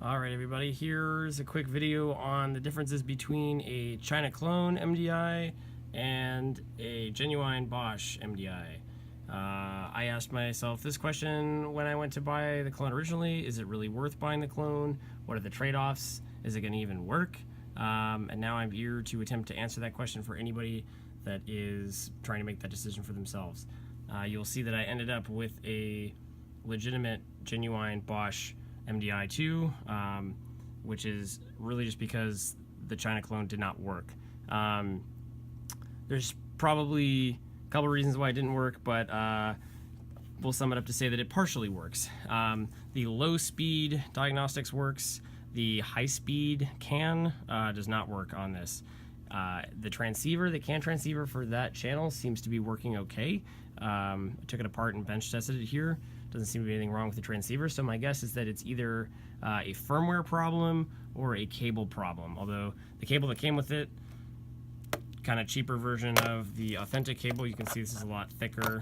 Alright everybody, here's a quick video on the differences between a China Clone MDI and a genuine Bosch MDI. I asked myself this question when I went to buy the clone originally. Is it really worth buying the clone? What are the trade-offs? Is it going to even work? And now I'm here to attempt to answer that question for anybody that is trying to make that decision for themselves. You'll see that I ended up with a legitimate, genuine Bosch MDI 2, which is really just because the China Clone did not work. There's probably a couple reasons why it didn't work, but we'll sum it up to say that it partially works. The low speed Diagnostics works. The high speed CAN does not work on this. The transceiver, the CAN transceiver for that channel seems to be working okay. I took it apart and bench tested it here. Doesn't seem to be anything wrong with the transceiver, so my guess is that it's either a firmware problem or a cable problem. Although the cable that came with it, kind of cheaper version of the authentic cable, you can see this is a lot thicker,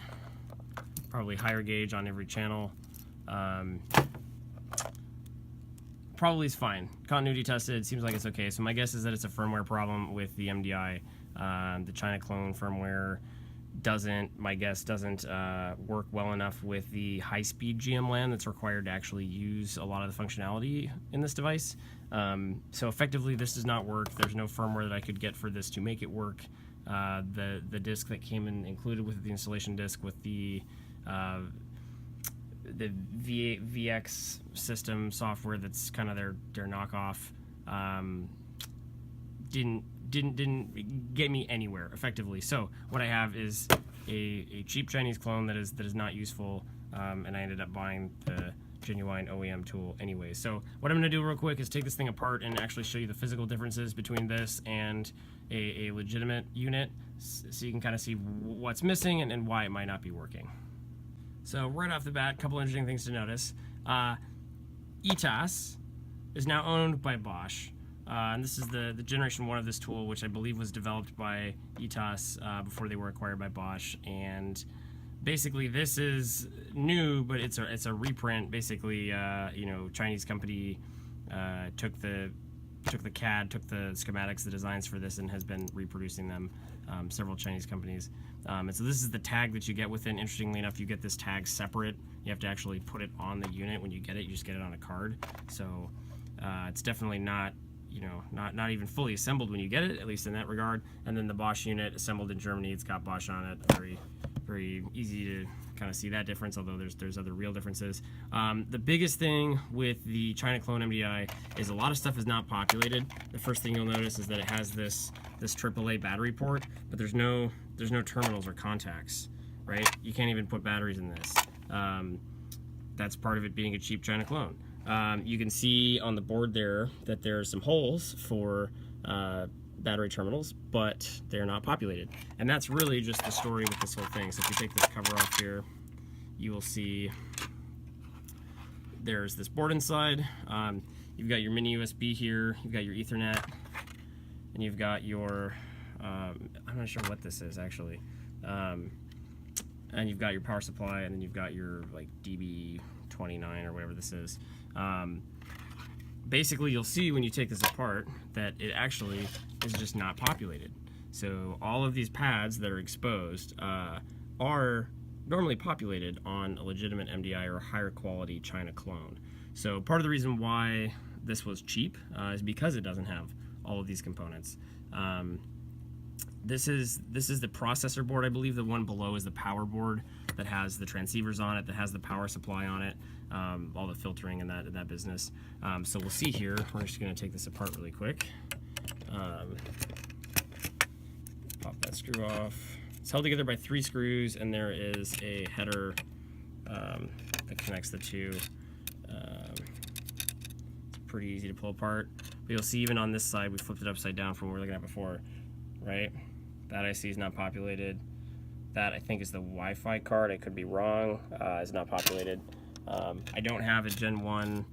probably higher gauge on every channel. Probably is fine. Continuity tested, seems like it's okay. So my guess is that it's a firmware problem with the MDI. The China Clone firmware doesn't work well enough with the high-speed GM LAN that's required to actually use a lot of the functionality in this device. So effectively, this does not work. There's no firmware that I could get for this to make it work. The disc that came included with the installation disc with the VX system software that's kind of their knockoff didn't get me anywhere effectively. So what I have is a cheap Chinese clone that is not useful, and I ended up buying the genuine OEM tool anyway. So what I'm going to do real quick is take this thing apart and actually show you the physical differences between this and a legitimate unit, so you can kind of see what's missing and why it might not be working. So right off the bat, a couple interesting things to notice. ETAS is now owned by Bosch. And this is the generation 1 of this tool, which I believe was developed by ETAS before they were acquired by Bosch. And basically, this is new, but it's a reprint. Basically, Chinese company took the CAD, took the schematics, the designs for this, and has been reproducing them. Several Chinese companies. And so this is the tag that you get with it. Interestingly enough, you get this tag separate. You have to actually put it on the unit when you get it. You just get it on a card. So it's definitely not even fully assembled when you get it, at least in that regard. And then the Bosch unit, assembled in Germany, it's got Bosch on it. Very easy to kind of see that difference, although there's other real differences. The biggest thing with the China Clone MDI is a lot of stuff is not populated. The first thing you'll notice is that it has this AAA battery port, but there's no terminals or contacts, right? You can't even put batteries in this. That's part of it being a cheap China Clone. You can see on the board there that there are some holes for battery terminals, but they're not populated. And that's really just the story with this whole thing. So if you take this cover off here, you will see there's this board inside. You've got your mini USB here, you've got your Ethernet, and you've got your, I'm not sure what this is actually. And you've got your power supply, and then you've got your like DB29 or whatever this is. Basically, you'll see when you take this apart that it actually is just not populated. So all of these pads that are exposed are normally populated on a legitimate MDI or a higher quality China Clone. So part of the reason why this was cheap is because it doesn't have all of these components. This is the processor board. I believe the one below is the power board that has the transceivers on it, that has the power supply on it, all the filtering and that business. So we'll see here. We're just going to take this apart really quick. Pop that screw off. It's held together by 3 screws, and there is a header that connects the two. It's pretty easy to pull apart. But you'll see even on this side, we flipped it upside down from what we were looking at before, right? That IC is not populated. That I think is the Wi-Fi card. I could be wrong. It's not populated. I don't have a Gen 1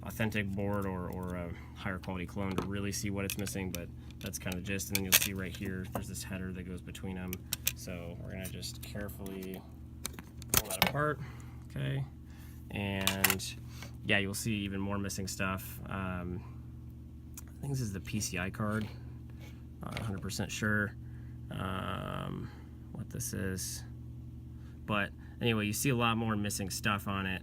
authentic board or a higher quality clone to really see what it's missing, but that's kind of the gist. And then you'll see right here, there's this header that goes between them. So we're gonna just carefully pull that apart. Okay. and yeah, you'll see even more missing stuff. I think this is the PCI card. Not 100% sure what this is, but anyway, you see a lot more missing stuff on it.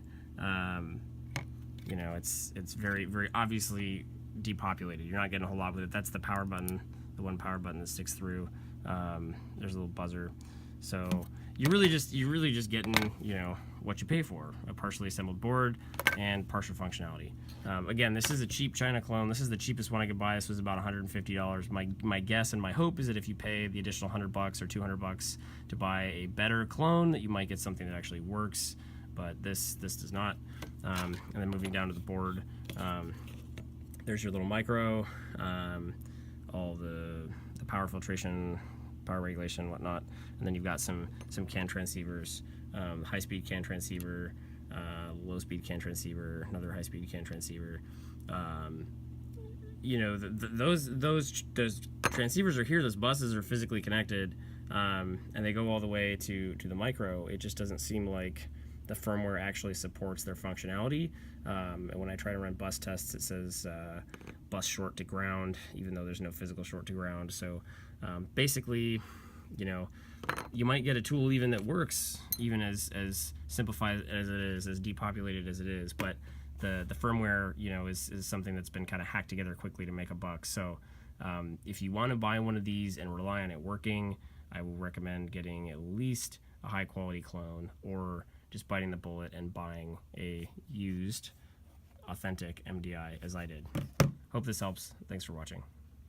You know, it's very, very obviously depopulated. You're not getting a whole lot with it. That's the power button, the one power button that sticks through. There's a little buzzer, so you're really just getting, you know, what you pay for: a partially assembled board and partial functionality. Again, this is a cheap China clone. This is the cheapest one I could buy. This was about $150. My guess and my hope is that if you pay the additional $100 or $200 to buy a better clone, that you might get something that actually works. But this does not. And then moving down to the board, there's your little micro, all the power filtration, power regulation, whatnot, and then you've got some CAN transceivers, high-speed CAN transceiver, low-speed CAN transceiver, another high-speed CAN transceiver. You know, those transceivers are here. Those buses are physically connected, and they go all the way to the micro. It just doesn't seem like the firmware actually supports their functionality. And when I try to run bus tests, it says bus short to ground, even though there's no physical short to ground. So basically, you know, you might get a tool even that works, even as simplified as it is, as depopulated as it is, but the firmware, you know, is something that's been kind of hacked together quickly to make a buck. So if you want to buy one of these and rely on it working, I will recommend getting at least a high quality clone, or just biting the bullet and buying a used, authentic MDI, as I did. Hope this helps. Thanks for watching.